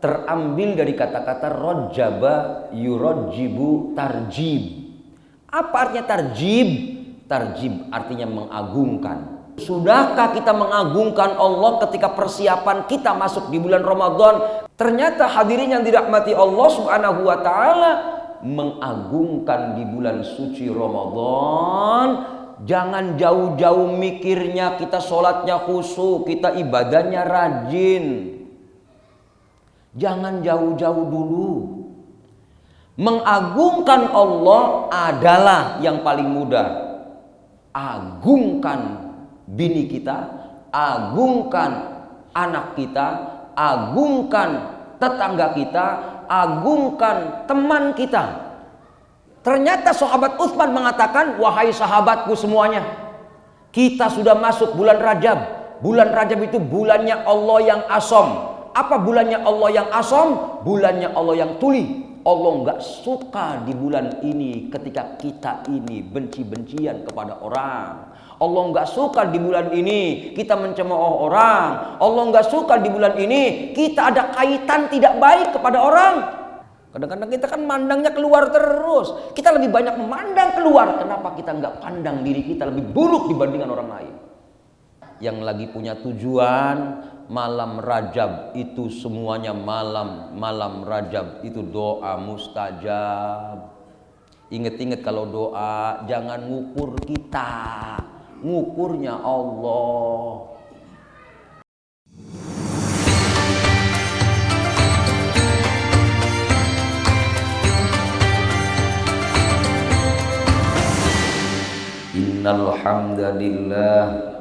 terambil dari kata-kata rojaba yurojjibu tarjib. Apa artinya tarjib? Tarjib artinya mengagungkan. Sudahkah kita mengagungkan Allah ketika persiapan kita masuk di bulan Ramadan? Ternyata hadirin yang dirahmati Allah Subhanahu wa taala, mengagungkan di bulan suci Ramadan, jangan jauh-jauh mikirnya kita sholatnya khusyuk, kita ibadahnya rajin. Jangan jauh-jauh dulu. Mengagungkan Allah adalah yang paling mudah. Agungkan bini kita, agungkan anak kita, agungkan tetangga kita, agungkan teman kita. Ternyata sahabat Utsman mengatakan, wahai sahabatku semuanya, kita sudah masuk bulan Rajab. Bulan Rajab itu bulannya Allah yang asam. Apa bulannya Allah yang asam? Bulannya Allah yang tuli. Allah nggak suka di bulan ini ketika kita ini benci-bencian kepada orang. Allah nggak suka di bulan ini kita mencemooh orang. Allah nggak suka di bulan ini kita ada kaitan tidak baik kepada orang. Kadang-kadang kita kan mandangnya keluar terus. Kita lebih banyak memandang keluar. Kenapa kita nggak pandang diri kita lebih buruk dibandingkan orang lain? Yang lagi punya tujuan, malam Rajab itu semuanya malam Rajab itu doa mustajab. Ingat-ingat kalau doa jangan ngukur kita, ngukurnya Allah. Innal hamdalillah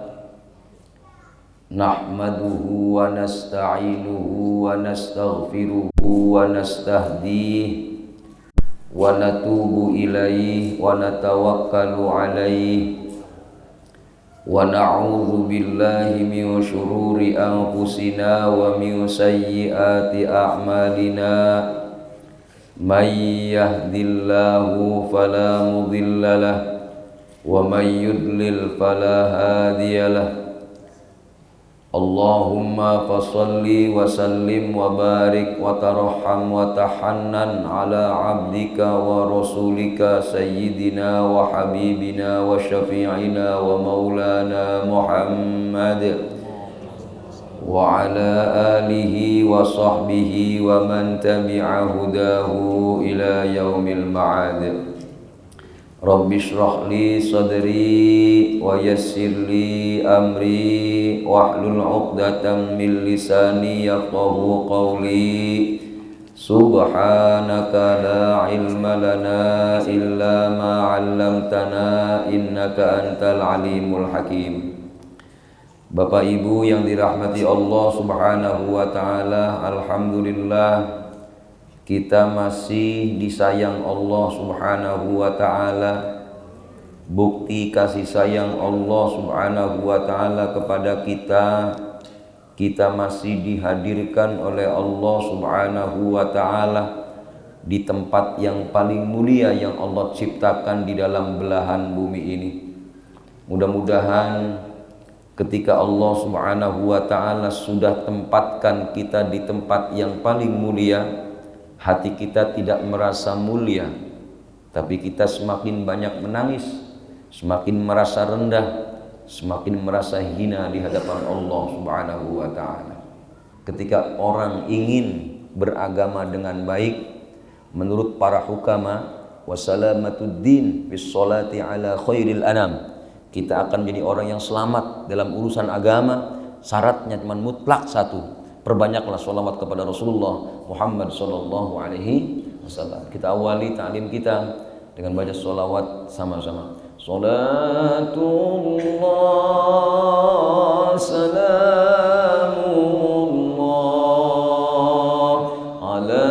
nahmaduhu wa nasta'inuhu wa nastaghfiruhu wa nastahdihi wa natubu ilaihi wa natawakkalu alaihi wa na'udzu billahi min syururi anfusina wa min sayyiati a'malina. May yahdillahu fala mudilla lahu wa may yudlil fala hadiya lahu. Allahumma fasalli wa sallim wa barik wa tarham wa tahannan ala abdika wa rasulika sayyidina wa habibina wa syafi'ina wa maulana Muhammad wa ala alihi wa sahbihi wa man tabi'a hudahu ila yaumil ma'ad. Rabbi shrah li sadri wa yassir li amri wahlul 'uqdatam min lisani yafqahu qawli. Subhanaka la ilma lana illa ma 'allamtana innaka antal alimul hakim. Bapak Ibu yang dirahmati Allah Subhanahu wa taala, alhamdulillah kita masih disayang Allah Subhanahu wa ta'ala. Bukti kasih sayang Allah Subhanahu wa ta'ala kepada kita, kita masih dihadirkan oleh Allah Subhanahu wa ta'ala di tempat yang paling mulia yang Allah ciptakan di dalam belahan bumi ini. Mudah-mudahan ketika Allah Subhanahu wa ta'ala sudah tempatkan kita di tempat yang paling mulia, hati kita tidak merasa mulia, tapi kita semakin banyak menangis, semakin merasa rendah, semakin merasa hina di hadapan Allah Subhanahu wa ta'ala. Ketika orang ingin beragama dengan baik, menurut para hukama, wasalamatuddin bis sholati ala khairil anam, kita akan menjadi orang yang selamat dalam urusan agama. Syaratnya cuma mutlak satu, perbanyaklah sholawat kepada Rasulullah Muhammad sallallahu alaihi wasallam. Kita awali ta'lim kita dengan baca sholawat sama-sama. Salatullah salamullah ala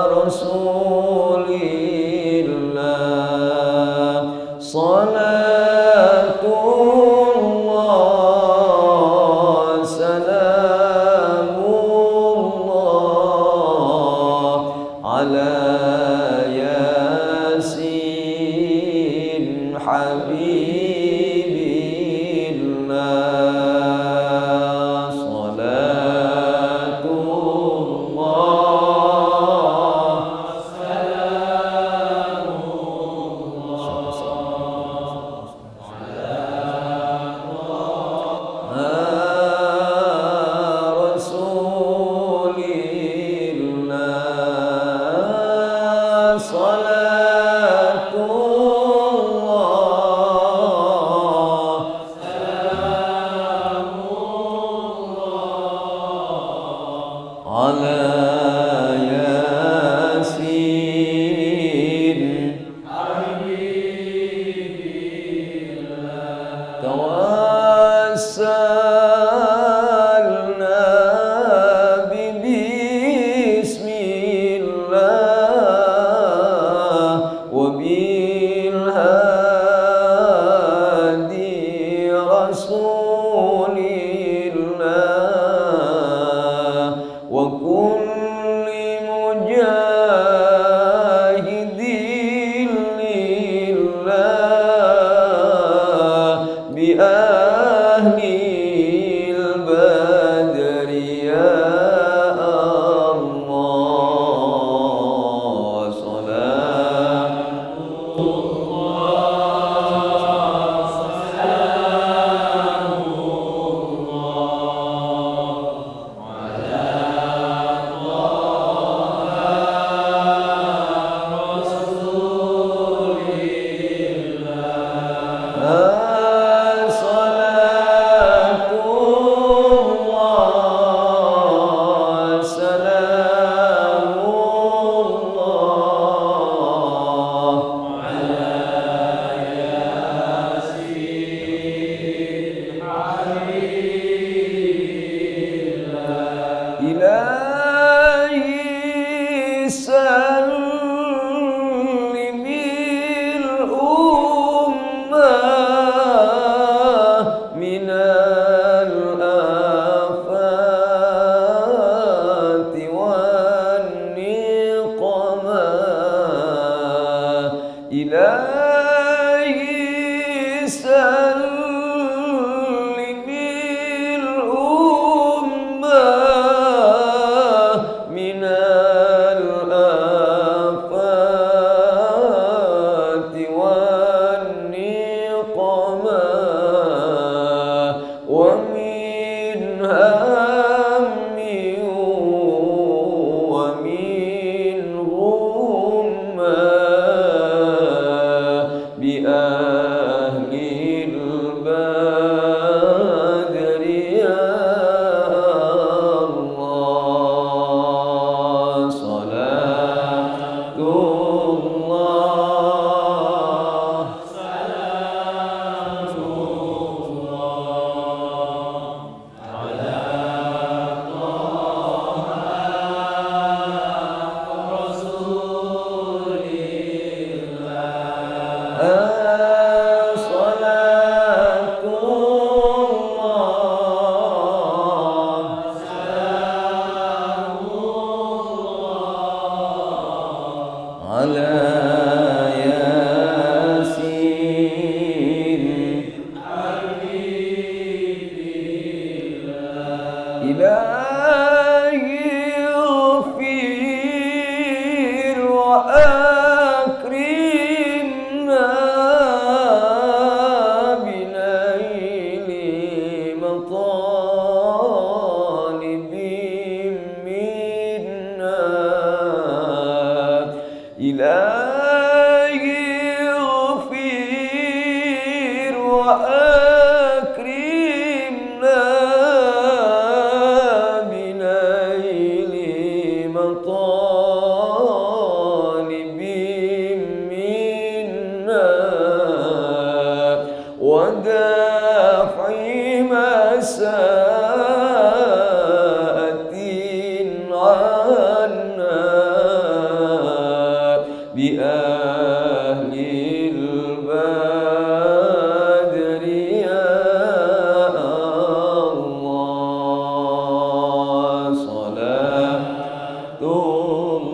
rasulillah. هم ومنهم ما بأهل البدر يا الله صلاة الله صلاة الله على ياسين إلهي اغفر وأكرمنا بنيل مطالب منا إلهي اغفر وأكرمنا بنيل مطالب منا ودافع مساءة عنا بأهل البدر يا الله صلاة الله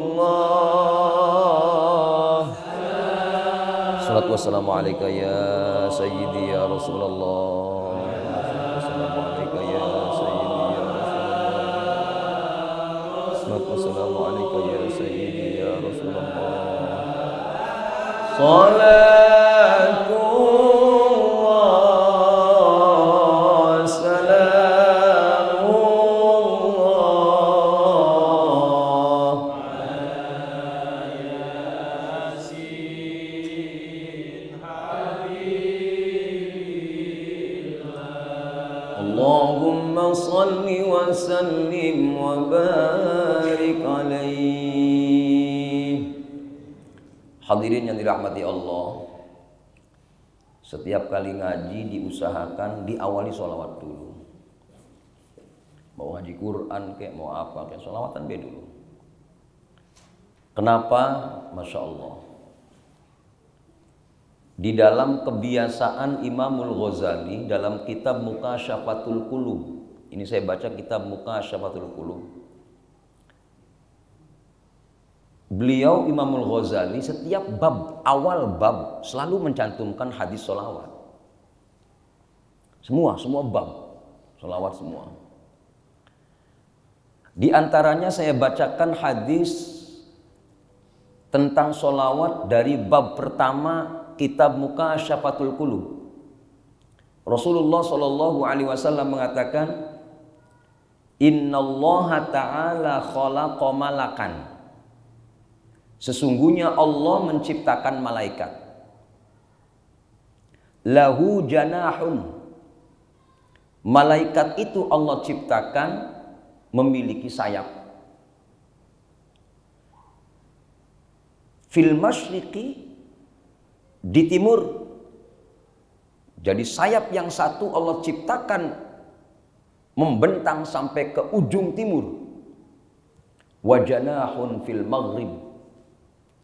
صلاة والسلام عليك يا سيدي يا رسول الله والسلام عليك يا سيدي يا رسول الله صلاة والسلام عليك يا سيدي يا رسول الله صلاة الله سلام الله اللهم صل وسلم وبارك عليه. Hadirin yang dirahmati Allah, setiap kali ngaji diusahakan diawali sholawat dulu. Mau ngaji Quran kayak mau apa kayak sholawatan be dulu. Kenapa? Masya Allah. Di dalam kebiasaan Imamul Ghazali dalam kitab Mukasyafatul Qulub, ini saya baca kitab Mukasyafatul Qulub. Beliau Imamul Ghazali setiap bab, awal bab selalu mencantumkan hadis sholawat. Semua bab sholawat semua. Di antaranya saya bacakan hadis tentang sholawat dari bab pertama kitab Mukasyafatul Qulub. Rasulullah Shallallahu Alaihi Wasallam mengatakan, Innallaha ta'ala khalaqa malakan. Sesungguhnya Allah menciptakan malaikat. Lahu janahun. Malaikat itu Allah ciptakan memiliki sayap. Fil masyriqi, di timur. Jadi sayap yang satu Allah ciptakan membentang sampai ke ujung timur. Wa janahun fil maghrib.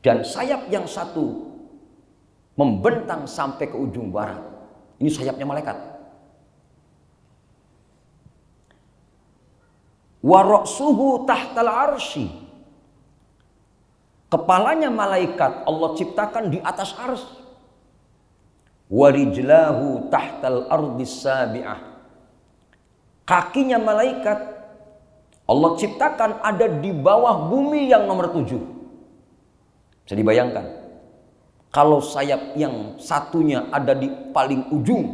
Dan sayap yang satu membentang sampai ke ujung barat. Ini sayapnya malaikat. Wa ra'suhu tahtal arsy. Kepalanya malaikat Allah ciptakan di atas arsy. Wa rijlahu tahtal ardis sabi'ah. Kakinya malaikat Allah ciptakan ada di bawah bumi yang nomor 7. Bisa dibayangkan, kalau sayap yang satunya ada di paling ujung,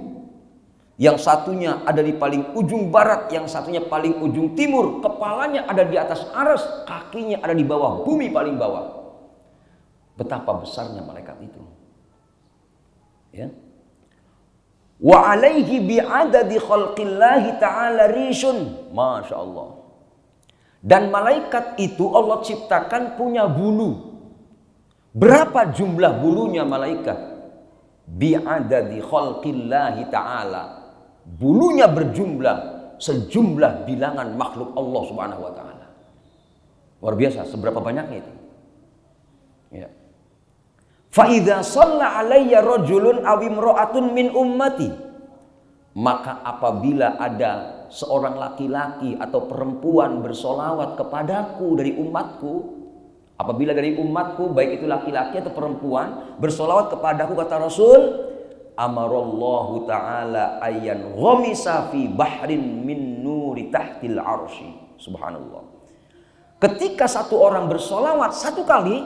Yang satunya ada di paling ujung barat, yang satunya paling ujung timur. Kepalanya ada di atas arsy, kakinya ada di bawah bumi paling bawah. Betapa besarnya malaikat itu. Ya. Wa alaihi bi'adadi khalqillahi ta'ala rishun. Masya Allah. Dan malaikat itu Allah ciptakan punya bulu. Berapa jumlah bulunya malaikat? Bi'adadi khalqillahi ta'ala. Bulunya berjumlah sejumlah bilangan makhluk Allah Subhanahu wa taala. Luar biasa, seberapa banyaknya itu. Ya. Fa idza shalla alayya rajulun aw imra'atun min ummati, maka apabila ada seorang laki-laki atau perempuan bersolawat kepadaku dari umatku, apabila dari umatku baik itu laki-laki atau perempuan bersolawat kepadaku, kata Rasul, amarallahu ta'ala ayyan ghamisa fi bahrin min nuri tahtil arsy. Subhanallah. Ketika satu orang bersolawat satu kali,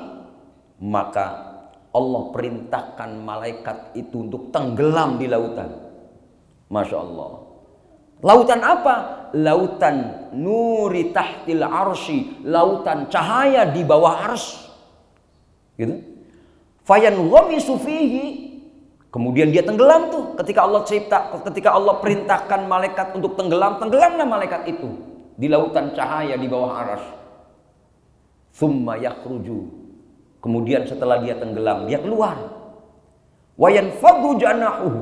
maka Allah perintahkan malaikat itu untuk tenggelam di lautan. Masya Allah. Lautan apa? Lautan nuri tahtil arsy, lautan cahaya di bawah arsy. Gitu. Fayan ghamisu fihi, kemudian dia tenggelam tuh ketika Allah perintahkan malaikat untuk tenggelam, tenggelamlah malaikat itu di lautan cahaya di bawah arsy. Tsumma yakhruju, kemudian setelah dia tenggelam, dia keluar. Wayanfadhu janahuhu,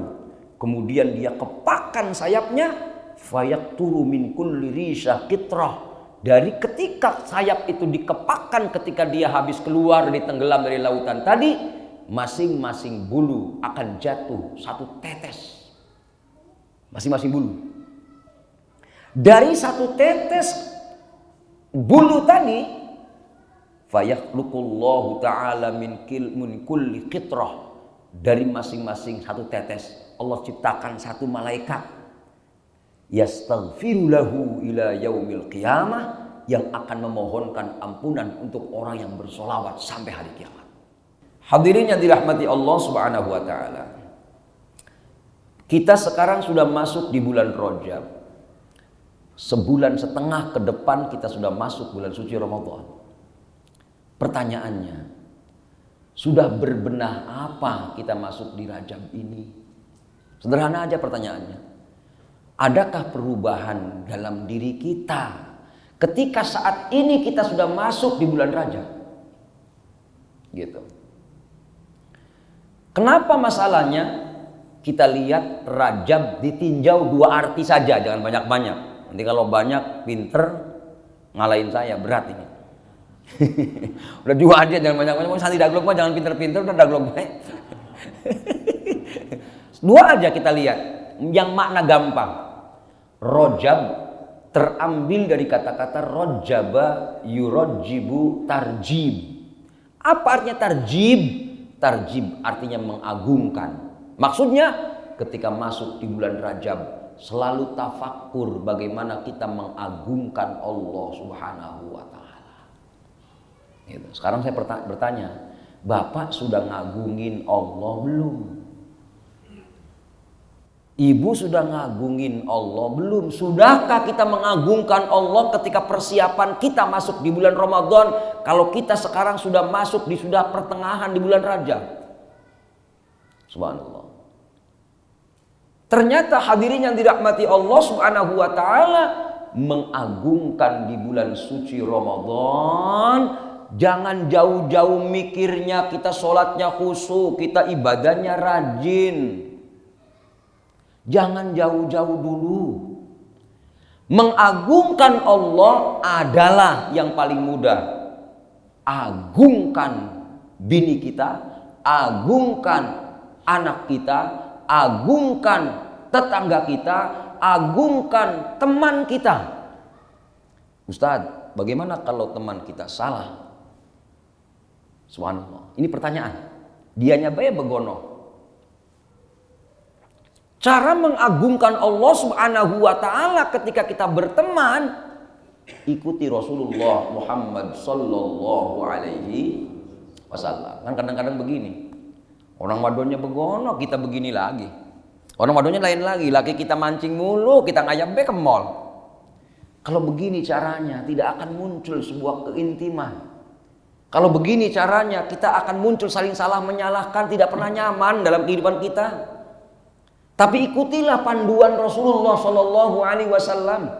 kemudian dia kepakkan sayapnya. Fayakturu min kulli risha qitrah, dari ketika sayap itu dikepakkan ketika dia habis keluar dari tenggelam dari lautan tadi, masing-masing bulu akan jatuh satu tetes. Masing-masing bulu. Dari satu tetes bulu tadi, fayakhluqullahu ta'ala min kulli qitrah, dari masing-masing satu tetes Allah ciptakan satu malaikat yastaghfiru lahu ila yaumil qiyamah, yang akan memohonkan ampunan untuk orang yang bersolawat sampai hari kiamat. Hadirin yang dirahmati Allah Subhanahu wa taala. Kita sekarang sudah masuk di bulan Rajab. Sebulan setengah ke depan kita sudah masuk bulan suci Ramadan. Pertanyaannya, sudah berbenah apa kita masuk di Rajab ini? Sederhana aja pertanyaannya. Adakah perubahan dalam diri kita ketika saat ini kita sudah masuk di bulan Rajab? Gitu. Kenapa masalahnya? Kita lihat Rajab ditinjau dua arti saja, jangan banyak-banyak. Nanti kalau banyak pinter ngalahin saya, berat ini. Udah dua aja, jangan banyak-banyak. Santi daglog mah jangan pinter-pinter, udah daglog baik. Dua aja kita lihat yang makna gampang. Rajab terambil dari kata-kata rajaba yurajjibu tarjib. Apa artinya tarjib? Tarjib artinya mengagungkan. Maksudnya ketika masuk di bulan Rajab selalu tafakkur bagaimana kita mengagungkan Allah Subhanahu wa taala. Gitu. Sekarang saya bertanya, Bapak sudah ngagungin Allah belum? Ibu sudah ngagungin Allah belum? Sudahkah kita mengagungkan Allah ketika persiapan kita masuk di bulan Ramadan? Kalau kita sekarang sudah masuk di sudah pertengahan di bulan Rajab. Subhanallah. Ternyata hadirin yang dirahmati Allah Subhanahu wa taala, mengagungkan di bulan suci Ramadan, jangan jauh-jauh mikirnya kita sholatnya khusyuk, kita ibadahnya rajin. Jangan jauh-jauh dulu. Mengagungkan Allah adalah yang paling mudah. Agungkan bini kita, agungkan anak kita, agungkan tetangga kita, agungkan teman kita. Ustadz, bagaimana kalau teman kita salah? Subhanallah. Ini pertanyaan. Dianya bae begono. Cara mengagungkan Allah Subhanahu wa taala ketika kita berteman, ikuti Rasulullah Muhammad sallallahu alaihi wasallam. Kan kadang-kadang begini. Orang wadonya begono, kita begini lagi. Orang wadonya lain lagi, laki kita mancing mulu, kita ngajak be ke mall. Kalau begini caranya tidak akan muncul sebuah keintiman. Kalau begini caranya kita akan muncul saling salah menyalahkan, tidak pernah nyaman dalam kehidupan kita. Tapi ikutilah panduan Rasulullah Shallallahu Alaihi Wasallam.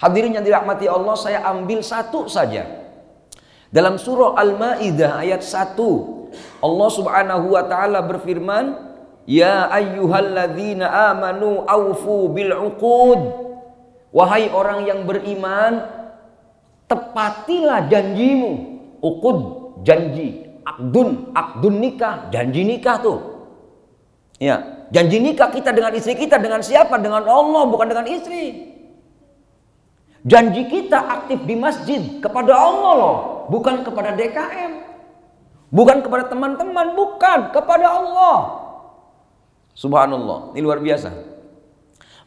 Hadirin yang dirahmati Allah, saya ambil satu saja. Dalam surah Al-Maidah ayat 1, Allah Subhanahu wa taala berfirman, "Ya ayyuhalladzina amanu aufu bil uqud." Wahai orang yang beriman, tepatilah janjimu. Uqud, janji. Akdun nikah, janji nikah tuh. Ya, janji nikah kita dengan istri kita dengan siapa? Dengan Allah, bukan dengan istri. Janji kita aktif di masjid kepada Allah loh, bukan kepada DKM. Bukan kepada teman-teman, bukan kepada Allah. Subhanallah, ini luar biasa.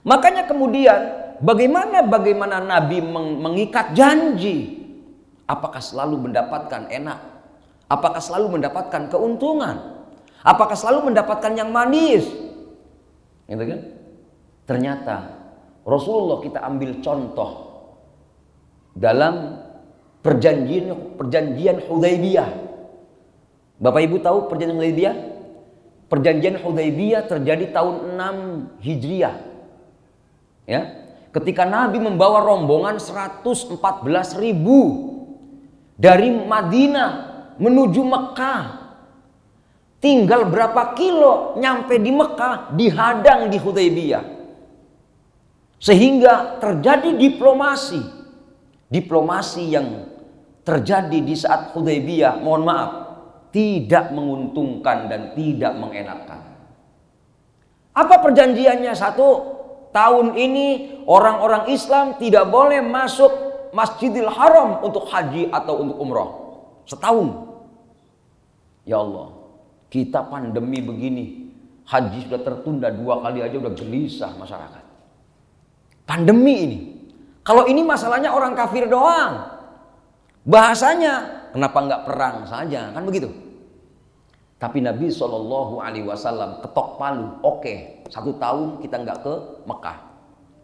Makanya kemudian bagaimana Nabi mengikat janji? Apakah selalu mendapatkan enak? Apakah selalu mendapatkan keuntungan? Apakah selalu mendapatkan yang manis? Gitu kan? Ternyata Rasulullah kita ambil contoh dalam perjanjian Hudaybiyah. Bapak Ibu tahu perjanjian Hudaybiyah? Perjanjian Hudaybiyah terjadi tahun 6 Hijriah. Ya. Ketika Nabi membawa rombongan 114.000 dari Madinah menuju Mekah. Tinggal berapa kilo nyampe di Mekah, dihadang di Hudaybiyah. Sehingga terjadi diplomasi. Diplomasi yang terjadi di saat Hudaybiyah, mohon maaf, tidak menguntungkan dan tidak mengenakan. Apa perjanjiannya? Satu, tahun ini orang-orang Islam tidak boleh masuk Masjidil Haram untuk haji atau untuk umroh. Setahun. Ya Allah, kita pandemi begini, haji sudah tertunda 2 kali aja udah gelisah masyarakat. Pandemi ini. Kalau ini masalahnya orang kafir doang. Bahasanya, kenapa nggak perang saja? Kan begitu. Tapi Nabi SAW ketok palu. Oke, 1 tahun kita nggak ke Mekah.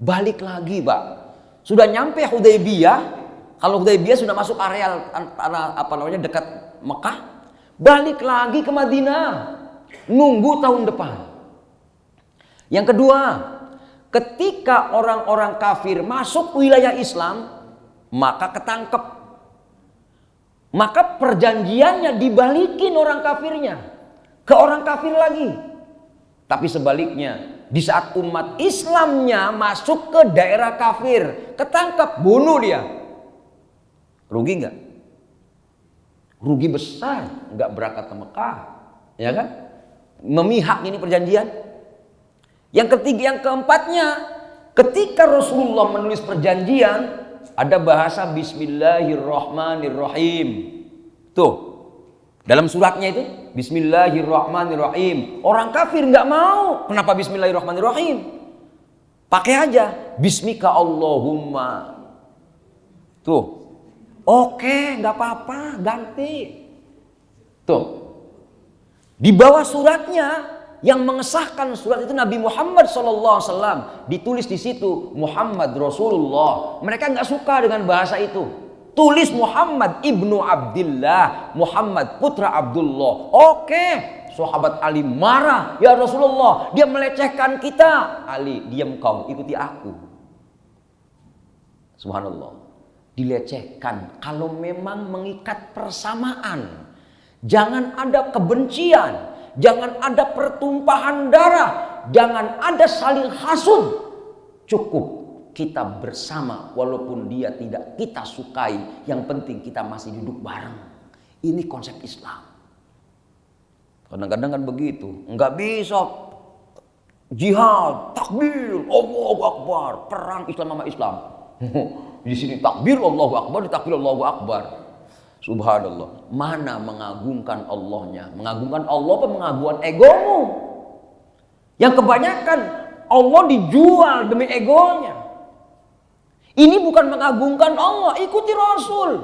Balik lagi, Pak. Sudah nyampe Hudaybiyah. Kalau Hudaybiyah sudah masuk areal dekat Mekah, balik lagi ke Madinah. Nunggu tahun depan. Yang kedua, ketika orang-orang kafir masuk wilayah Islam, maka ketangkep. Maka perjanjiannya dibalikin orang kafirnya ke orang kafir lagi. Tapi sebaliknya, di saat umat Islamnya masuk ke daerah kafir, ketangkap, bunuh dia. Rugi nggak? Rugi besar, nggak berangkat ke Mekah, ya kan? Memihak ini perjanjian. Yang ketiga, yang keempatnya, ketika Rasulullah menulis perjanjian, ada bahasa Bismillahirrahmanirrahim. Tuh, dalam suratnya itu Bismillahirrahmanirrahim. Orang kafir nggak mau. Kenapa Bismillahirrahmanirrahim? Pakai aja Bismika Allahumma. Tuh, oke, nggak apa-apa, ganti. Tuh, di bawah suratnya yang mengesahkan surat itu Nabi Muhammad SAW. Ditulis di situ Muhammad Rasulullah. Mereka nggak suka dengan bahasa itu. Tulis Muhammad ibnu Abdillah, Muhammad putra Abdullah. Oke, sahabat Ali marah. Ya Rasulullah, dia melecehkan kita. Ali, diam kau, ikuti aku. Subhanallah. Dilecehkan. Kalau memang mengikat persamaan, jangan ada kebencian, jangan ada pertumpahan darah, jangan ada saling hasud. Cukup kita bersama walaupun dia tidak kita sukai, yang penting kita masih duduk bareng. Ini konsep Islam. Kadang-kadang kan begitu, nggak bisa jihad, takbir, Allahu Akbar, perang Islam sama Islam. Di sini takbir Allahu Akbar, di takbir Allahu Akbar. Subhanallah. Mana mengagungkan Allahnya? Mengagungkan Allah apa mengagunkan egomu? Yang kebanyakan Allah dijual demi egonya. Ini bukan mengagungkan Allah, ikuti Rasul.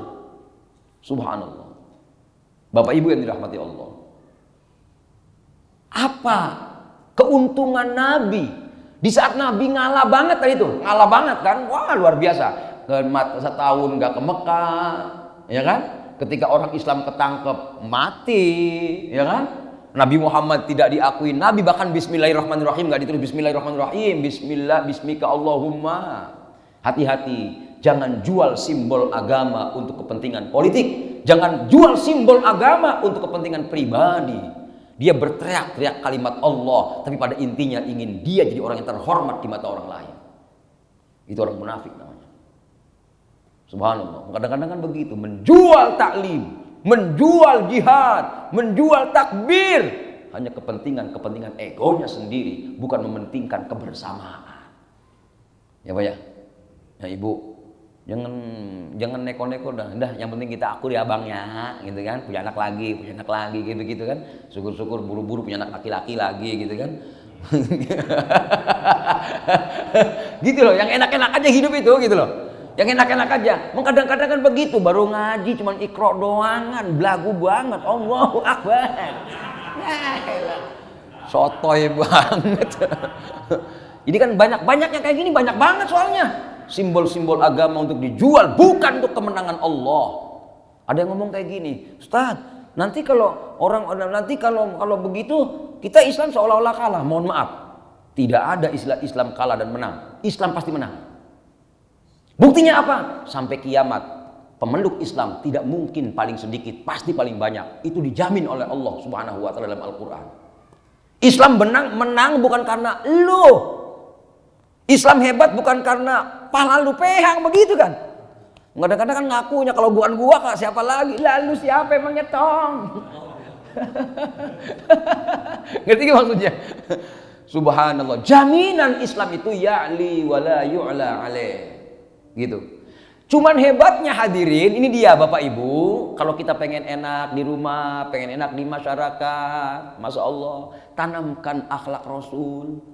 Subhanallah. Bapak Ibu yang dirahmati Allah. Apa keuntungan Nabi. Di saat Nabi ngalah banget tadi itu, ngalah banget kan, wah luar biasa. Setahun nggak ke Mekah, ya kan? Ketika orang Islam ketangkep mati, ya kan? Nabi Muhammad tidak diakui Nabi, bahkan Bismillahirrahmanirrahim nggak ditulis Bismillahirrahmanirrahim, Bismillah, Bismika Allahumma. Hati-hati, jangan jual simbol agama untuk kepentingan politik, jangan jual simbol agama untuk kepentingan pribadi. Dia berteriak-teriak kalimat Allah, tapi pada intinya ingin dia jadi orang yang terhormat di mata orang lain. Itu orang munafik namanya. Subhanallah, kadang-kadang kan begitu, menjual taklim, menjual jihad, menjual takbir, hanya kepentingan egonya sendiri, bukan mementingkan kebersamaan. Ya Pak ya, ya Ibu, jangan neko-neko dah, yang penting kita akur ya abangnya, gitu kan, punya anak lagi, gitu kan, syukur-syukur buru-buru punya anak laki-laki lagi, gitu kan. Gitu loh, yang enak-enak aja hidup itu, gitu loh. Yang enak-enak aja. Kadang-kadang kan begitu, baru ngaji cuman ikro doangan, belagu banget. Allahu Akbar. Sotoy banget. Ini kan banyak-banyaknya kayak gini, banyak banget soalnya. Simbol-simbol agama untuk dijual, bukan untuk kemenangan Allah. Ada yang ngomong kayak gini, Ustaz, nanti kalau begitu kita Islam seolah-olah kalah. Mohon maaf, tidak ada istilah Islam kalah dan menang. Islam pasti menang. Buktinya apa? Sampai kiamat pemeluk Islam tidak mungkin paling sedikit, pasti paling banyak. Itu dijamin oleh Allah Subhanahu wa taala dalam Al-Qur'an. Islam menang bukan karena lu. Islam hebat bukan karena pala lu pehang, begitu kan? Kadang-kadang kan ngakunya kalau bukan gua kak siapa lagi? Lalu siapa emangnya tong? Ngerti gak maksudnya? Subhanallah. Jaminan Islam itu ya'li wa la yu'la alaih. Gitu. Cuman hebatnya hadirin, ini dia Bapak Ibu, kalau kita pengen enak di rumah, pengen enak di masyarakat, Masya Allah, tanamkan akhlak Rasul.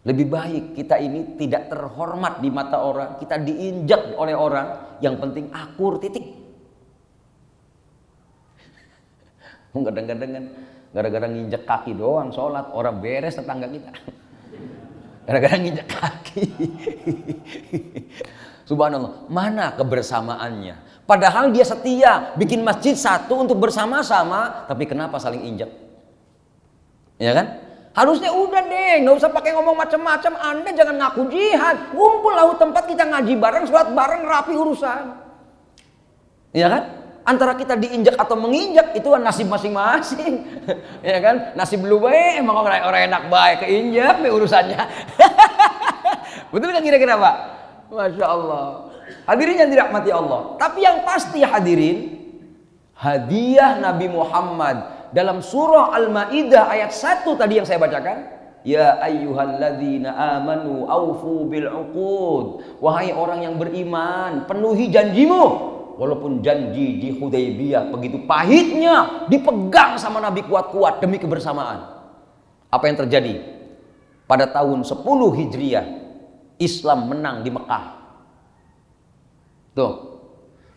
Lebih baik kita ini tidak terhormat di mata orang, kita diinjak oleh orang, yang penting akur, titik. Kadang-kadang kan gara-gara nginjek kaki doang sholat, orang beres tetangga kita. Gara-gara nginjek kaki. Subhanallah, mana kebersamaannya? Padahal dia setia bikin masjid satu untuk bersama-sama, tapi kenapa saling injek? Ya kan? Harusnya udah deh, nggak usah pakai ngomong macam-macam. Anda jangan ngaku jihad, kumpul lahu tempat kita ngaji bareng, sholat bareng, rapi urusan. Ya kan? Antara kita diinjak atau menginjak itu nasib masing-masing. Ya kan? Nasib lu baik, emang orang enak baik keinjak nih urusannya. Betul kan kira-kira Pak? Masya Allah. Hadirin yang dirahmati Allah. Tapi yang pasti hadirin, hadiah Nabi Muhammad dalam surah Al-Maidah ayat 1 tadi yang saya bacakan. Ya ayyuhalladzina amanu aufu bil uqud. Wahai orang yang beriman, penuhi janjimu. Walaupun janji di Hudaybiyah begitu pahitnya, dipegang sama Nabi kuat-kuat demi kebersamaan. Apa yang terjadi? Pada tahun 10 Hijriah, Islam menang di Mekah. Tuh.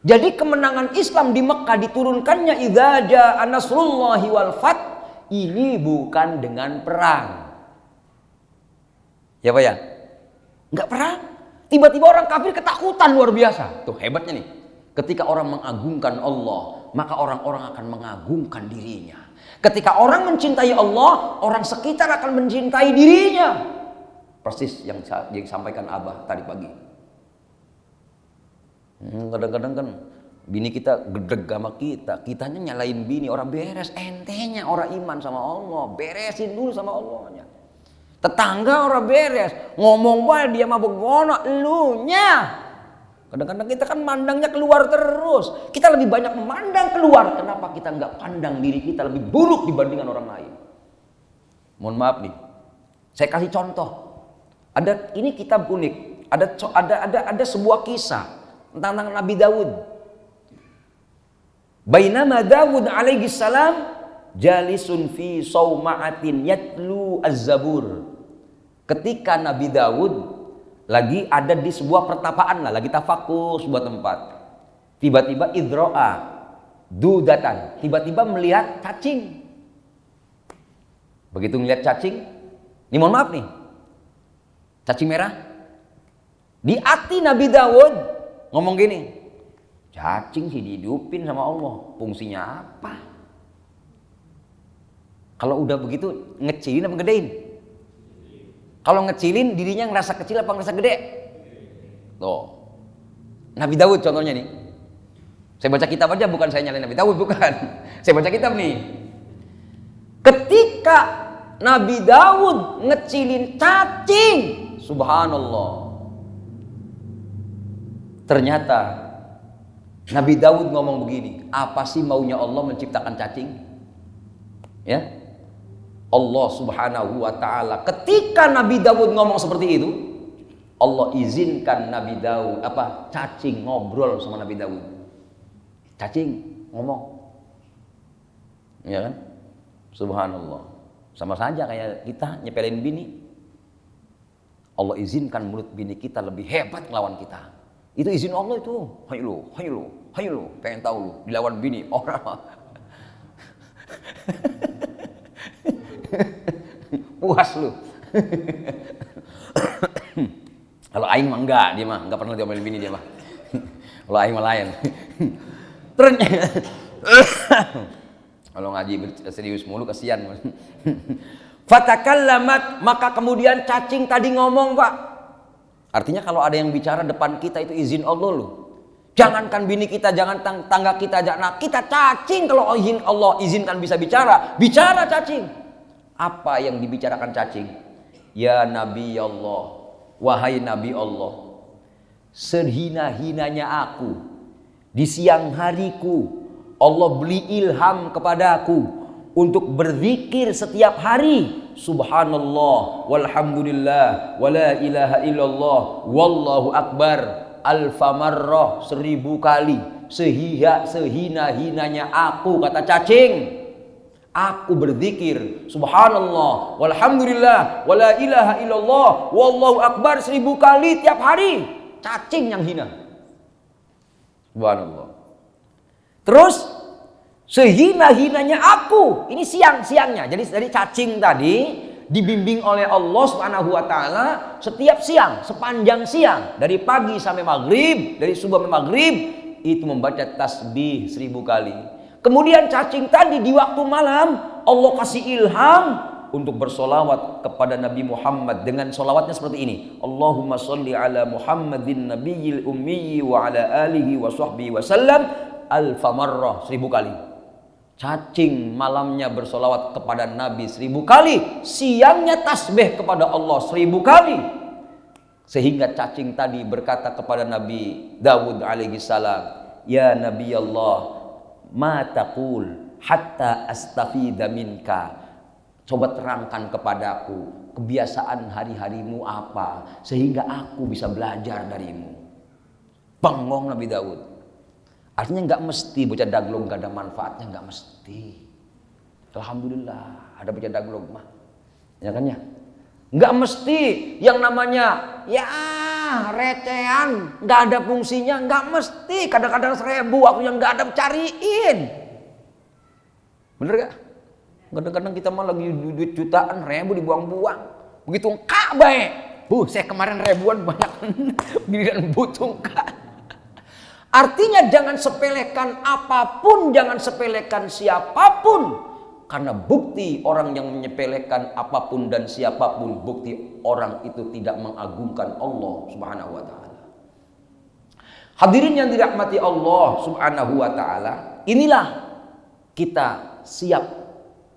Jadi kemenangan Islam di Mekah diturunkannya idza jaa nasrullahi wal fath, ini bukan dengan perang. Ya Pak ya? Enggak perang. Tiba-tiba orang kafir ketakutan luar biasa. Tuh hebatnya nih. Ketika orang mengagungkan Allah, maka orang-orang akan mengagungkan dirinya. Ketika orang mencintai Allah, orang sekitar akan mencintai dirinya. Persis yang disampaikan Abah tadi pagi. Kadang-kadang kan bini kita gedeg sama kitanya nyalain bini, orang beres, entenya orang iman sama Allah, beresin dulu sama Allahnya. Tetangga orang beres, ngomong bae dia mabuk gono, elunya. Kadang-kadang kita kan mandangnya keluar terus. Kita lebih banyak memandang keluar. Kenapa kita nggak pandang diri kita lebih buruk dibandingkan orang lain? Mohon maaf nih, saya kasih contoh. Ini kitab unik. Ada sebuah kisah tentang Nabi Daud. Bainama Daud alaihi salam jalisun fi sauma'atin yatlu az-zabur. Ketika Nabi Daud lagi ada di sebuah pertapaan lagi tafakur sebuah tempat. Tiba-tiba idro'a dudatan, tiba-tiba melihat cacing. Begitu ngeliat cacing, ini mohon maaf nih, cacing merah. Di hati Nabi Daud ngomong gini, cacing sih dihidupin sama Allah, fungsinya apa? Kalau udah begitu ngecilin apa gedein? Kalau ngecilin dirinya ngerasa kecil apa ngerasa gede? Tuh, Nabi Daud contohnya nih. Saya baca kitab aja, bukan saya nyalain Nabi Daud, bukan. Saya baca kitab nih. Ketika Nabi Daud ngecilin cacing, subhanallah. Ternyata Nabi Daud ngomong begini, apa sih maunya Allah menciptakan cacing? Ya, Allah subhanahu wa ta'ala ketika Nabi Daud ngomong seperti itu, Allah izinkan Nabi Daud, cacing ngobrol sama Nabi Daud. Cacing ngomong, ya kan? Subhanallah. Sama saja kayak kita nyepelin bini. Allah izinkan mulut bini kita lebih hebat ngelawan kita. Itu izin Allah itu. Hai lu, pengen tahu lu dilawan bini orang. Puas lu. Kalau aing mah enggak, dia mah enggak pernah diomelin bini dia mah. Kalau aing mah lain. Ternyata kalau ngaji serius mulu kasihan. Fatakallamat, maka kemudian cacing tadi ngomong, Pak. Artinya kalau ada yang bicara depan kita itu izin Allah loh. Jangankan bini kita, jangan tangga kita, nah kita cacing kalau izin Allah izinkan bisa bicara, bicara cacing. Apa yang dibicarakan cacing? Ya Nabi Allah, wahai Nabi Allah, sehina-hinanya aku di siang hariku Allah beri ilham kepadaku untuk berzikir setiap hari. Subhanallah, walhamdulillah, wala ilaha illallah, wallahu akbar, alfa marrah, 1000 kali. Sehina-hinanya aku, kata cacing, aku berzikir subhanallah, walhamdulillah, wala ilaha illallah, wallahu akbar 1000 kali tiap hari. Cacing yang hina. Subhanallah. Terus sehina-hinanya aku, ini siang-siangnya. Jadi dari cacing tadi dibimbing oleh Allah Subhanahu wa taala setiap siang, sepanjang siang, dari pagi sampai maghrib, dari subuh sampai maghrib itu membaca tasbih 1000 kali. Kemudian cacing tadi di waktu malam Allah kasih ilham untuk bersolawat kepada Nabi Muhammad dengan solawatnya seperti ini. Allahumma sholli ala Muhammadin nabiyil ummi wa ala alihi wa sahbihi wa sallam alfa marrah, 1000 kali. Cacing malamnya bersolawat kepada Nabi 1000 kali, siangnya tasbih kepada Allah 1000 kali. Sehingga cacing tadi berkata kepada Nabi Dawud alaihi salam, ya Nabi Allah, ma taqul hatta astafida minka. Coba terangkan kepadaku kebiasaan hari-harimu apa sehingga aku bisa belajar darimu. Bengong Nabi Daud. Artinya nggak mesti bocah daglong nggak ada manfaatnya, nggak mesti. Alhamdulillah ada bocah daglong mah, ya kan ya. Nggak mesti yang namanya ya recehan nggak ada fungsinya, nggak mesti. Kadang-kadang 1000 aku yang nggak ada cariin, bener gak? Kadang-kadang kita mah lagi duit jutaan 1000 dibuang-buang, begitu kak baik. Saya kemarin ribuan banyak giliran butuh kak. Artinya jangan sepelekan apapun, jangan sepelekan siapapun. Karena bukti orang yang menyepelekan apapun dan siapapun, bukti orang itu tidak mengagungkan Allah Subhanahu wa taala. Hadirin yang dirahmati Allah Subhanahu wa taala, inilah kita siap,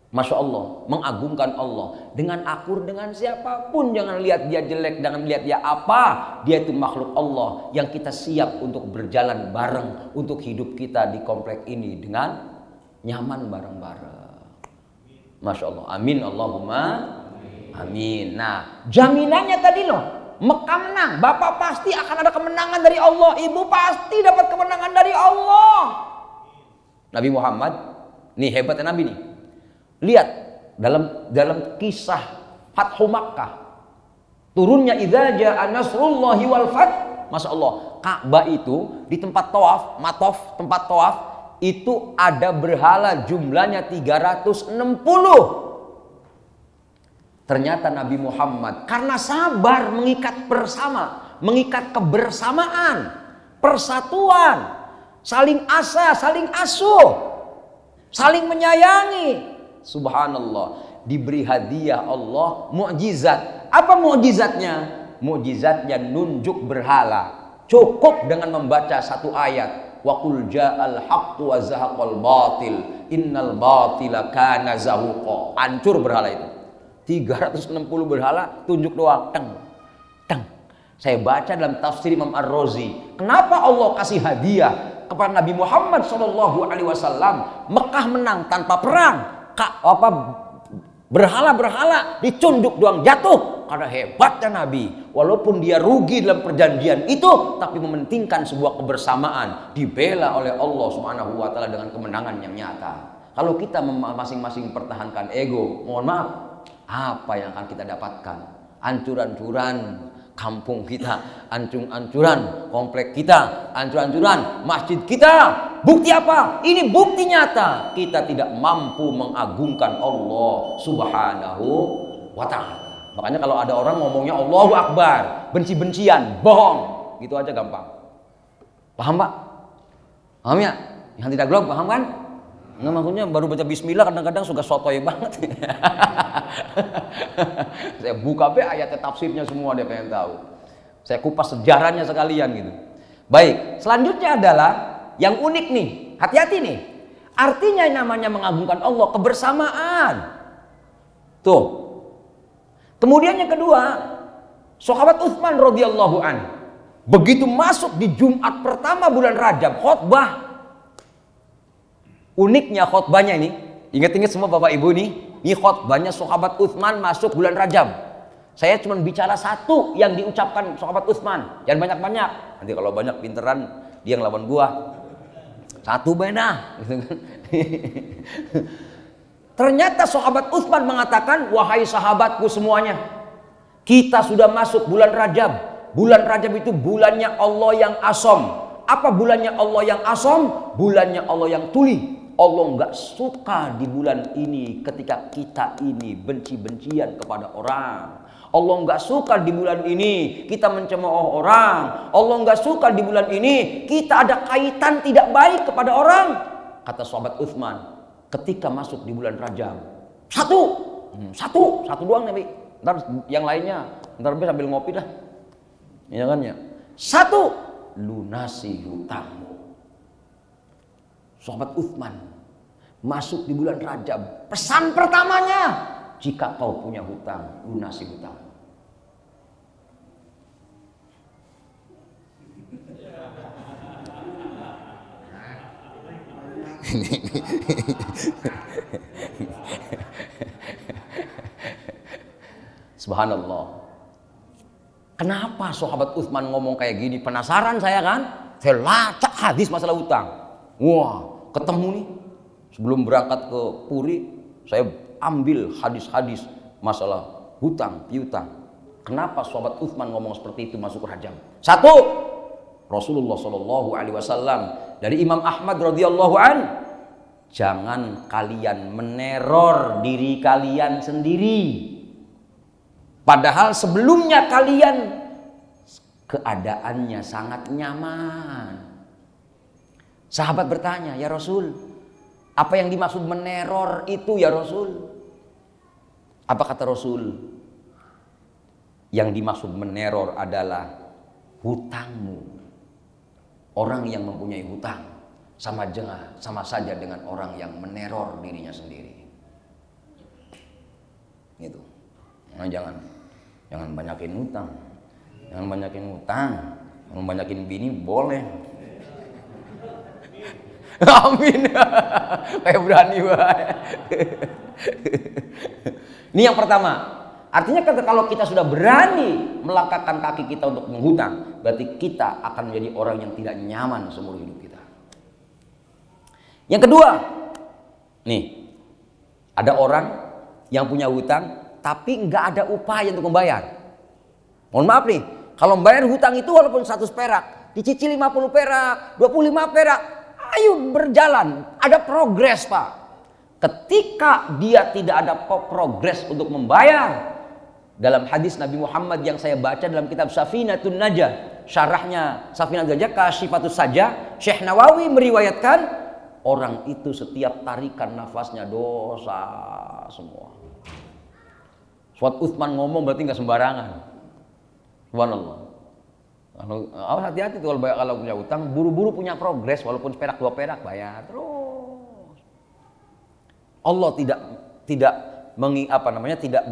Masya Allah, mengagungkan Allah dengan akur dengan siapapun. Jangan lihat dia jelek, jangan lihat dia apa. Dia itu makhluk Allah yang kita siap untuk berjalan bareng, untuk hidup kita di komplek ini dengan nyaman bareng-bareng. Masya Allah, amin Allahumma amin. Nah, jaminannya tadi loh, Mekah menang, Bapak pasti akan ada kemenangan dari Allah, Ibu pasti dapat kemenangan dari Allah. Nabi Muhammad, nih hebatnya Nabi nih. Lihat dalam kisah Fathu Makkah, turunnya idza jaa nasrullahi wal fath. Masya Allah, Ka'bah itu di tempat tawaf, tempat tawaf itu ada berhala jumlahnya 360. Ternyata Nabi Muhammad karena sabar mengikat bersama, mengikat kebersamaan, persatuan, saling asa, saling asuh, saling menyayangi. Subhanallah, diberi hadiah Allah mukjizat. Apa mukjizatnya? Mukjizatnya nunjuk berhala. Cukup dengan membaca satu ayat. Wa qul ja'al haqqu wa zahaqal batil innal batila kana zahuqa. Hancur berhala itu. 360 berhala tunjuk doang. Teng. Teng. Saya baca dalam tafsir Imam Ar-Razi. Kenapa Allah kasih hadiah kepada Nabi Muhammad SAW? Mekah menang tanpa perang. Berhala-berhala dicunduk doang jatuh. Karena hebatnya Nabi. Walaupun dia rugi dalam perjanjian itu, tapi mementingkan sebuah kebersamaan. Dibela oleh Allah Subhanahu wa Ta'ala dengan kemenangan yang nyata. Kalau kita masing-masing pertahankan ego, mohon maaf, apa yang akan kita dapatkan? Ancur-ancuran kampung kita, ancur-ancuran komplek kita, ancur-ancuran masjid kita. Bukti apa? Ini bukti nyata kita tidak mampu mengagungkan Allah Subhanahu wa Ta'ala. Makanya kalau ada orang ngomongnya Allahu Akbar, benci-bencian, bohong, gitu aja gampang. Paham Pak? Paham ya? Yang tidak gelap paham kan? Nggak, maksudnya baru baca bismillah kadang-kadang suka sotoy banget. Saya buka ayatnya, tafsirnya semua dia pengen tahu. Saya kupas sejarahnya sekalian gitu. Baik, selanjutnya adalah yang unik nih. Hati-hati nih. Artinya yang namanya mengagungkan Allah, kebersamaan. Tuh. Kemudian yang kedua, sahabat Utsman radhiyallahu an. Begitu masuk di Jumat pertama bulan Rajab, khutbah. Uniknya khutbahnya ini, ingat-ingat semua Bapak Ibu nih, ini khutbahnya sahabat Utsman masuk bulan Rajab. Saya cuma bicara satu yang diucapkan sahabat Utsman, jangan banyak-banyak. Nanti kalau banyak pinteran dia yang lawan gua. Satu beda, gitu kan. Ternyata sahabat Utsman mengatakan, wahai sahabatku semuanya, kita sudah masuk bulan Rajab. Bulan Rajab itu bulannya Allah yang asom. Apa bulannya Allah yang asom? Bulannya Allah yang tuli. Allah nggak suka di bulan ini ketika kita ini benci-bencian kepada orang. Allah nggak suka di bulan ini kita mencemooh orang. Allah nggak suka di bulan ini kita ada kaitan tidak baik kepada orang. Kata sahabat Utsman, ketika masuk di bulan Rajab, satu doang Nabi. Ntar yang lainnya, ntar sambil ngopi dah. Ya kan ya. Satu, lunasi hutangmu. Sahabat Utsman masuk di bulan Rajab. Pesan pertamanya, jika kau punya hutang, lunasi hutang. Subhanallah. Kenapa sahabat Utsman ngomong kayak gini? Penasaran saya kan? Saya lacak hadis masalah hutang. Wah, ketemu nih. Sebelum berangkat ke Puri, saya ambil hadis-hadis masalah hutang, piutang. Kenapa sahabat Utsman ngomong seperti itu masuk Rajab? Satu, Rasulullah SAW dari Imam Ahmad radhiyallahu an, jangan kalian meneror diri kalian sendiri. Padahal sebelumnya kalian keadaannya sangat nyaman. Sahabat bertanya, ya Rasul, apa yang dimaksud meneror itu ya Rasul? Apa kata Rasul? Yang dimaksud meneror adalah hutangmu. Orang yang mempunyai hutang sama saja dengan orang yang meneror dirinya sendiri. Gitu. Nah, jangan banyakin hutang. Jangan banyakin hutang. Jangan banyakin bini boleh. Amin. Kayak berani banget. Ini yang pertama. Artinya kalau kita sudah berani melangkahkan kaki kita untuk menghutang, berarti kita akan menjadi orang yang tidak nyaman seumur hidup kita. Yang kedua, nih, ada orang yang punya hutang tapi nggak ada upaya untuk membayar. Mohon maaf nih, kalau membayar hutang itu walaupun 100 perak, dicicil 50 perak, 25 perak, ayo berjalan, ada progres Pak. Ketika dia tidak ada progres untuk membayar, Dalam hadis Nabi Muhammad yang saya baca dalam kitab Safinatun Najah, syarahnya Safinatun Najah, Kasyifatus Sajah, Syekh Nawawi meriwayatkan orang itu setiap tarikan nafasnya dosa semua. Suat Utsman ngomong berarti nggak sembarangan. Subhanallah. Awas hati-hati tuh kalau punya utang, buru-buru punya progres, walaupun seperak 2 perak bayar terus. Allah tidak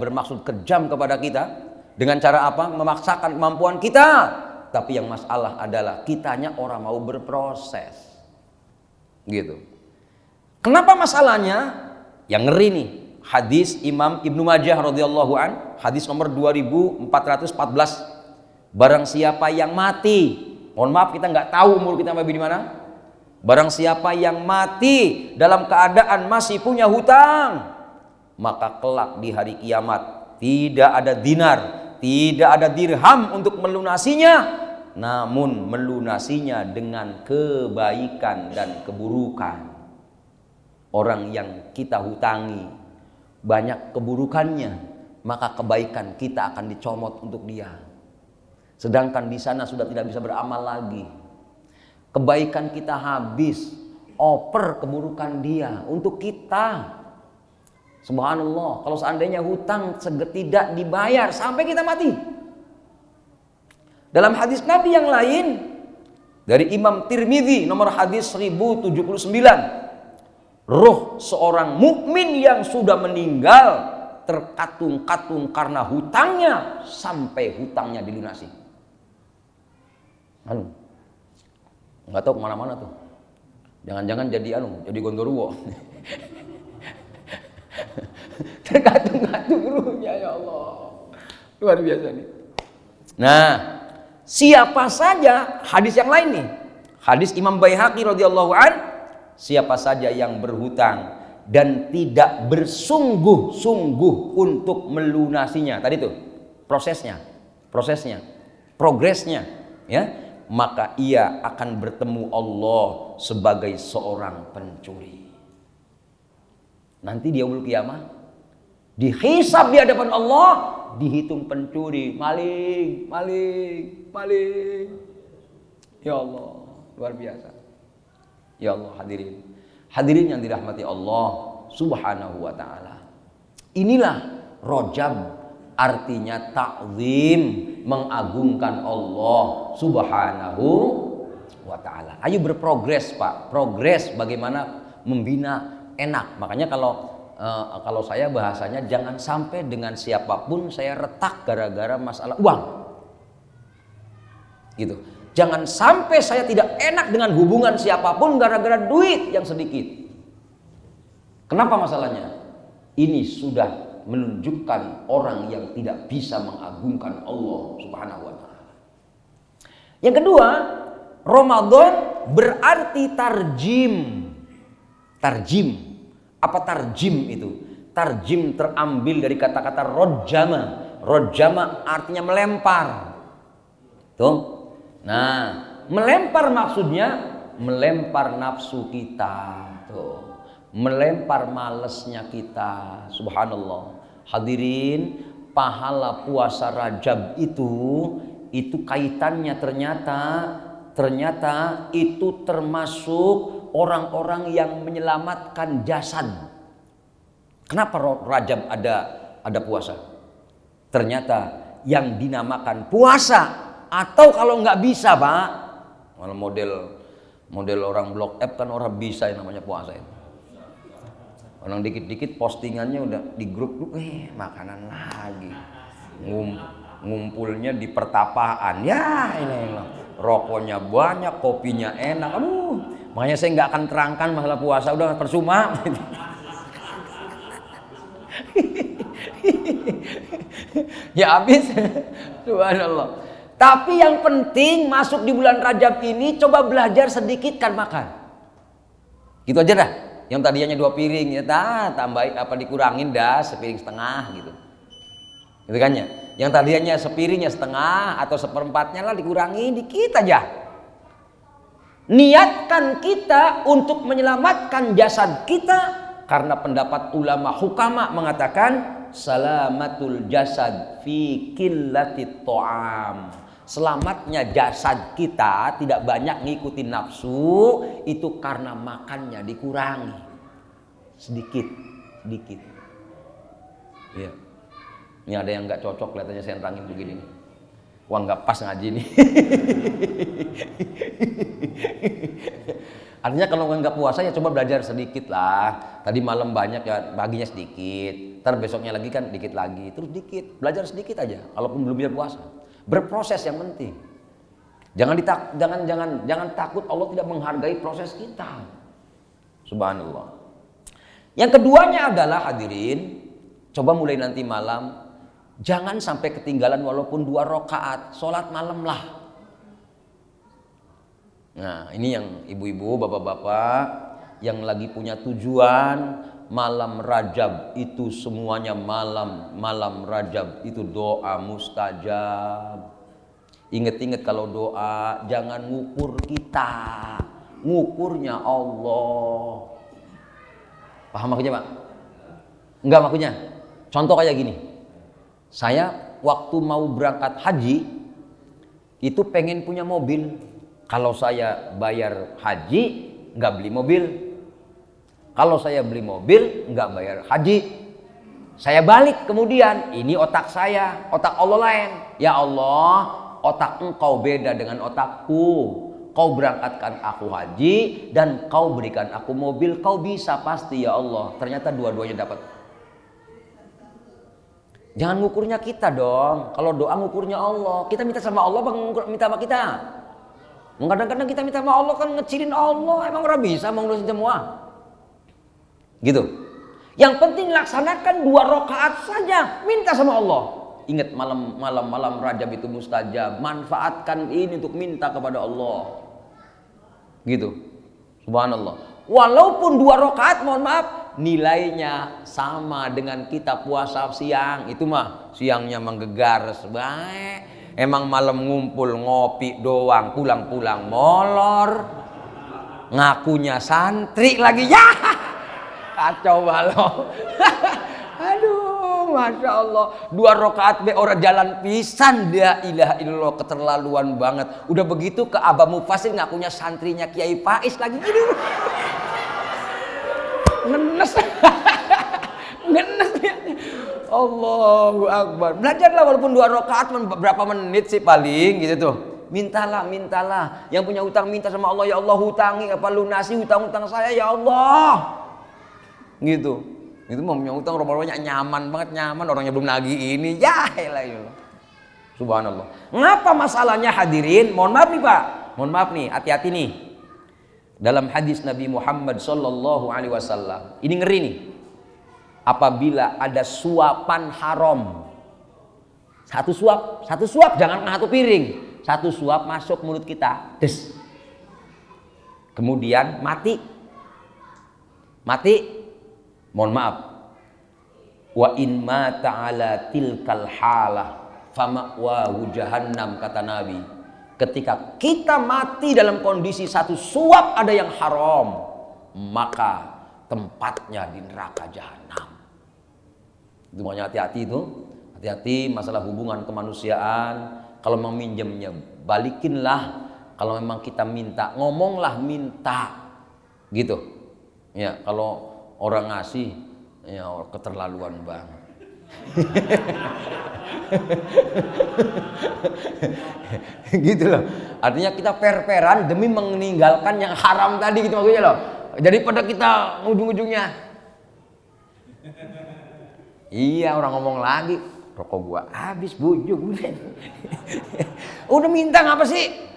bermaksud kejam kepada kita dengan cara apa? Memaksakan kemampuan kita. Tapi yang masalah adalah kitanya orang mau berproses. Gitu. Kenapa masalahnya? Yang ngeri nih. Hadis Imam Ibnu Majah radhiyallahu an, hadis nomor 2414. Barang siapa yang mati, mohon maaf kita nggak tahu umur kita sampai di mana. Barang siapa yang mati dalam keadaan masih punya hutang, maka kelak di hari kiamat tidak ada dinar, tidak ada dirham untuk melunasinya, namun melunasinya dengan kebaikan dan keburukan. Orang yang kita hutangi banyak keburukannya, maka kebaikan kita akan dicomot untuk dia. Sedangkan di sana sudah tidak bisa beramal lagi. Kebaikan kita habis, oper keburukan dia untuk kita. Subhanallah, kalau seandainya hutang tidak dibayar sampai kita mati. Dalam hadis Nabi yang lain dari Imam Tirmidzi nomor hadis 1079, roh seorang mukmin yang sudah meninggal terkatung-katung karena hutangnya sampai hutangnya dilunasi. Nggak tahu kemana-mana tuh. Jangan-jangan jadi gondoruo. Terkatung-katung ruhnya, ya Allah. Luar biasa nih. Nah, siapa saja, hadis yang lain nih. Hadis Imam Baihaqi radhiyallahu an, siapa saja yang berhutang dan tidak bersungguh-sungguh untuk melunasinya. Tadi tuh prosesnya, progresnya, ya, maka ia akan bertemu Allah sebagai seorang pencuri. Nanti di yaumul qiyamah dihisab di hadapan Allah, dihitung pencuri, maling. Ya Allah, luar biasa. Ya Allah, hadirin yang dirahmati Allah Subhanahu wa taala. Inilah Rajab, artinya ta'zim, mengagungkan Allah Subhanahu wa taala. Ayo berprogres, Pak. Progres bagaimana membina enak. Makanya kalau saya bahasanya jangan sampai dengan siapapun saya retak gara-gara masalah uang. Gitu. Jangan sampai saya tidak enak dengan hubungan siapapun gara-gara duit yang sedikit. Kenapa masalahnya? Ini sudah menunjukkan orang yang tidak bisa mengagungkan Allah Subhanahu wa taala. Yang kedua, Ramadan berarti tarjim. Apa tarjim itu? Tarjim terambil dari kata-kata rojama. Rojama artinya melempar. Tuh. Nah, melempar maksudnya melempar nafsu kita. Tuh. Melempar malesnya kita. Subhanallah. Hadirin, pahala puasa Rajab itu kaitannya ternyata itu termasuk orang-orang yang menyelamatkan jasad. Kenapa Rajab ada puasa? Ternyata yang dinamakan puasa, atau kalau nggak bisa, Pak, model orang blok F kan orang bisa yang namanya puasa itu. Orang dikit-dikit postingannya udah di grup, makanan lagi, ngumpulnya di pertapaan, ya ini rokoknya banyak, kopinya enak, makanya saya nggak akan terangkan masalah puasa, udah percuma. Ya habis. Subhanallah. Tapi yang penting masuk di bulan Rajab ini coba belajar sedikit kan makan. Gitu aja dah. Yang tadinya 2 piring ya tambahin dikurangin dah sepiring setengah gitu. Gitu kan ya. Yang tadinya sepiringnya setengah atau seperempatnya lah dikurangi dikit aja. Niatkan kita untuk menyelamatkan jasad kita, karena pendapat ulama hukama mengatakan salamatul jasad fi qillatit ta'am. Selamatnya jasad kita tidak banyak ngikutin nafsu itu karena makannya dikurangi. Sedikit. Ya. Ini ada yang nggak cocok kelihatannya saya terangin begini nih. Wah nggak pas ngaji nih. Artinya kalau nggak puasa ya coba belajar sedikit lah. Tadi malam banyak ya, baginya sedikit. Ntar besoknya lagi kan dikit lagi, terus dikit. Belajar sedikit aja. Kalaupun belum bisa puasa, berproses yang penting. Jangan takut Allah tidak menghargai proses kita. Subhanallah. Yang keduanya adalah hadirin, coba mulai nanti malam jangan sampai ketinggalan walaupun 2 rakaat sholat malam lah. Nah ini yang ibu-ibu, bapak-bapak yang lagi punya tujuan malam Rajab itu semuanya malam Rajab itu doa mustajab. Ingat-ingat kalau doa jangan ngukur kita, ngukurnya Allah. Paham maksudnya Pak? Enggak maksudnya. Contoh kayak gini. Saya waktu mau berangkat haji itu pengen punya mobil. Kalau saya bayar haji nggak beli mobil. Kalau saya beli mobil nggak bayar haji. Saya balik kemudian, ini otak saya, otak Allah lain. Ya Allah, otak engkau beda dengan otakku. Kau berangkatkan aku haji dan kau berikan aku mobil, kau bisa pasti ya Allah. Ternyata dua-duanya dapat. Jangan ngukurnya kita dong. Kalau doa ngukurnya Allah. Kita minta sama Allah, minta sama kita. Kadang-kadang kita minta sama Allah kan ngecilin Allah. Emang orang bisa mengurusin semua. Gitu. Yang penting laksanakan 2 rakaat saja. Minta sama Allah. Ingat malam Rajab itu mustajab. Manfaatkan ini untuk minta kepada Allah. Gitu. Subhanallah. Walaupun 2 rakaat, mohon maaf, nilainya sama dengan kita puasa siang. Itu mah siangnya menggegar sebaik. Emang malam ngumpul ngopi doang, pulang-pulang molor. Ngakunya santri lagi ya. Kacau balau. Aduh, masya Allah. 2 rakaat be orang jalan pisan, la ilaha illallah, keterlaluan banget. Udah begitu ke Abah Mufasir ngakunya santrinya Kiai Faiz lagi gitu. Ngenes. Ngenes ya. Allahu Akbar. Belajarlah walaupun 2 rakaat berapa menit sih paling gitu tuh. Mintalah. Yang punya hutang minta sama Allah, ya Allah hutangi apa lunasi hutang-hutang saya ya Allah. Gitu. Itu mau punya hutang rumah-rumahnya nyaman banget, orangnya belum nagih ini. Ya elah. Subhanallah. Ngapa masalahnya hadirin? Mohon maaf nih Pak. Mohon maaf nih, hati-hati nih. Dalam hadis Nabi Muhammad sallallahu alaihi wasallam. Ini ngeri nih. Apabila ada suapan haram. Satu suap jangan satu piring. Satu suap masuk mulut kita. Des. Kemudian mati. Mohon maaf. Wa in mata ala tilkal halah fama'wahu jahannam, kata Nabi. Ketika kita mati dalam kondisi satu suap ada yang haram, maka tempatnya di neraka jahanam. Itu makanya hati-hati itu. Hati-hati masalah hubungan kemanusiaan. Kalau memang minjemnya balikinlah. Kalau memang kita minta, ngomonglah minta. Gitu. Ya, kalau orang ngasih, ya keterlaluan banget. Gitu loh. Artinya kita per-peran demi meninggalkan yang haram tadi gitu maksudnya loh. Daripada kita ujung-ujungnya, iya orang ngomong lagi, rokok gua habis bujuk. Udah minta ngapa sih?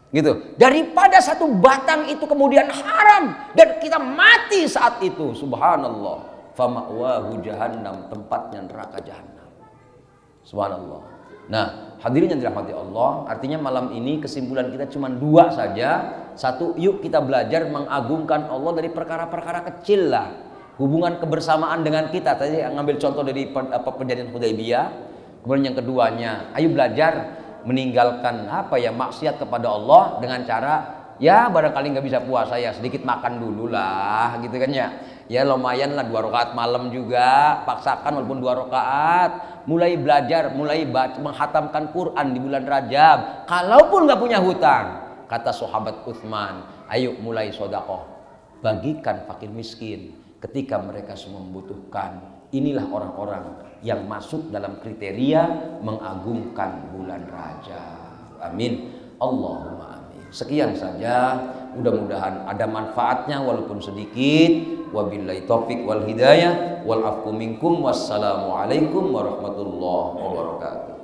Gitu. Daripada satu batang itu kemudian haram dan kita mati saat itu, subhanallah. Fama'wahu jahannam, tempatnya neraka jahanam. Subhanallah. Nah, hadirin yang dirahmati Allah, artinya malam ini kesimpulan kita cuma 2 saja. Satu, yuk kita belajar mengagungkan Allah dari perkara-perkara kecil lah. Hubungan kebersamaan dengan kita. Tadi ngambil contoh dari perjanjian Hudaybiyah. Kemudian yang keduanya, ayo belajar meninggalkan maksiat kepada Allah dengan cara ya barangkali nggak bisa puasa ya sedikit makan dulu lah gitu kan ya. Ya lumayan lah 2 rakaat malam juga, paksakan walaupun 2 rakaat. Mulai belajar, mulai baca, menghatamkan Quran di bulan Rajab. Kalaupun nggak punya hutang, kata sahabat Utsman, ayo mulai sodakoh, bagikan fakir miskin ketika mereka semua membutuhkan. Inilah orang-orang yang masuk dalam kriteria mengagungkan bulan Rajab. Amin. Allahumma amin. Sekian saja, mudah-mudahan ada manfaatnya walaupun sedikit. Wabillahi taufik wal hidayah wal afwu minkum. Wassalamualaikum warahmatullahi wabarakatuh.